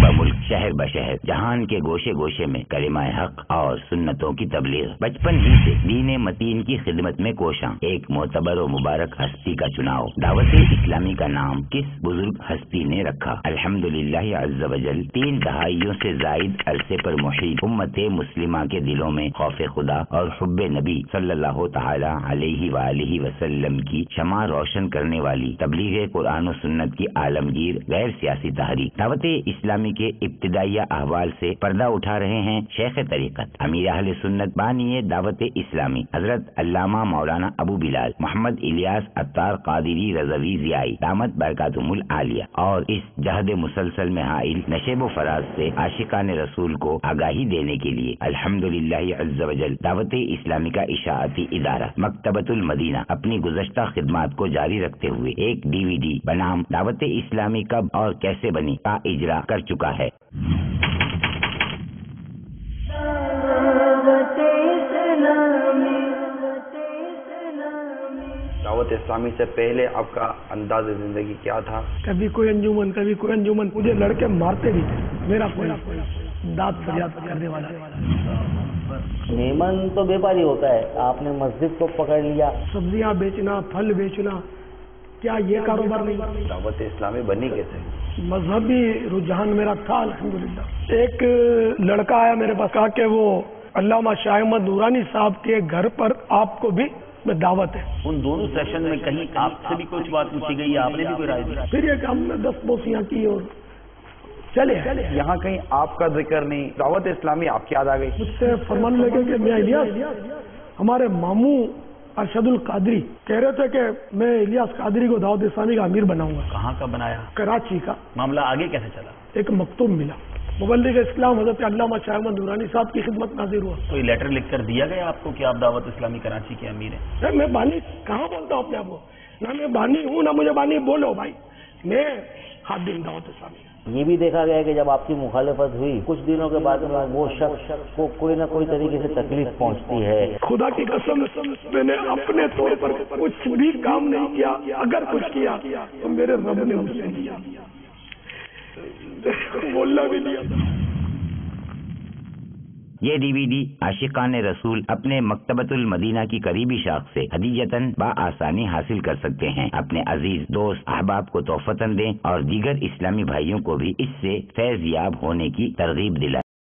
بملک شہر بشہر جہان کے گوشے گوشے میں کلمہ حق اور سنتوں کی تبلیغ، بچپن ہی سے دین متین کی خدمت میں کوشاں، ایک معتبر و مبارک ہستی کا چناؤ۔ دعوت اسلامی کا نام کس بزرگ ہستی نے رکھا؟ الحمدللہ عز وجل 3 دہائیوں سے زائد عرصے پر محیط امت مسلمہ کے دلوں میں خوف خدا اور حب نبی صلی اللہ تعالی علیہ وآلہ وسلم کی شمع روشن کرنے والی تبلیغ قرآن و سنت کی عالمگیر غیر سیاسی تحریک دعوت اسلامی کے ابتدائیہ احوال سے پردہ اٹھا رہے ہیں شیخ طریقت امیر اہل سنت بانی دعوت اسلامی حضرت علامہ مولانا ابو بلال محمد الیاس عطار قادری رضوی ضیائی دامت برکاتہم العالیہ، اور اس جہد مسلسل میں حائل نشیب و فراز سے عاشقان رسول کو آگاہی دینے کے لیے الحمدللہ عز وجل دعوت اسلامی کا اشاعتی ادارہ مکتبۃ المدینہ اپنی گزشتہ خدمات کو جاری رکھتے ہوئے ایک DVD بنام دعوت اسلامی کب اور کیسے بنی کا اجرا کر چکا ہے۔ دعوت اسلامی سے پہلے آپ کا انداز زندگی کیا تھا؟ کبھی کوئی انجمن کبھی کوئی انجمن، مجھے لڑکے مارتے بھی تھے، میرا کوئی داد فریاد کرنے والا نہیں۔ میمن تو بیپاری ہوتا ہے، آپ نے مسجد کو پکڑ لیا۔ سبزیاں بیچنا، پھل بیچنا، کیا یہ کاروبار نہیں؟ دعوت اسلامی بنی کیسے؟ مذہبی رجحان میرا تھا الحمدللہ۔ ایک لڑکا آیا میرے پاس، کہا کہ وہ علامہ شاہ احمد نورانی صاحب کے گھر پر آپ کو بھی میں دعوت ہے۔ ان دونوں سیشن میں کہیں آپ سے بھی کچھ بات پوچھی گئی، آپ نے بھی کوئی رائے دی؟ پھر یہ کہ ہم نے 10 بوسیاں کی اور چلے۔ یہاں کہیں آپ کا ذکر نہیں، دعوت اسلامی آپ کی یاد آ گئی؟ مجھ سے فرمان لے کے میاں الیاس، ہمارے ماموں ارشد القادری کہہ رہے تھے کہ میں الیاس قادری کو دعوت اسلامی کا امیر بناؤں گا۔ کہاں کا بنایا؟ کراچی کا۔ معاملہ آگے کیسے چلا؟ ایک مکتوب ملا، مبلغ اسلام حضرت علامہ شاہ احمد نورانی صاحب کی خدمت نازل ہوا۔ کوئی لیٹر لکھ کر دیا گیا آپ کو کہ آپ دعوت اسلامی کراچی کے امیر ہیں؟ میں بانی کہاں بولتا ہوں اپنے آپ کو، نہ میں بانی ہوں نہ مجھے بانی بولو بھائی، میں خادم دعوت اسلامی۔ یہ بھی دیکھا گیا کہ جب آپ کی مخالفت ہوئی کچھ دنوں کے بعد میں وہ شخص کو کوئی نہ کوئی طریقے سے تکلیف پہنچتی ہے۔ خدا کی قسم میں نے اپنے طور پر کچھ بھی کام نہیں کیا، اگر کچھ کیا تو میرے رب نے مجھ سے لیا، بولنا بھی لیا۔ یہ DVD عاشقان رسول اپنے مکتبۃ المدینہ کی قریبی شاخ سے ہدیۃً بآسانی حاصل کر سکتے ہیں۔ اپنے عزیز دوست احباب کو تحفتاً دیں اور دیگر اسلامی بھائیوں کو بھی اس سے فیض یاب ہونے کی ترغیب دلائیں۔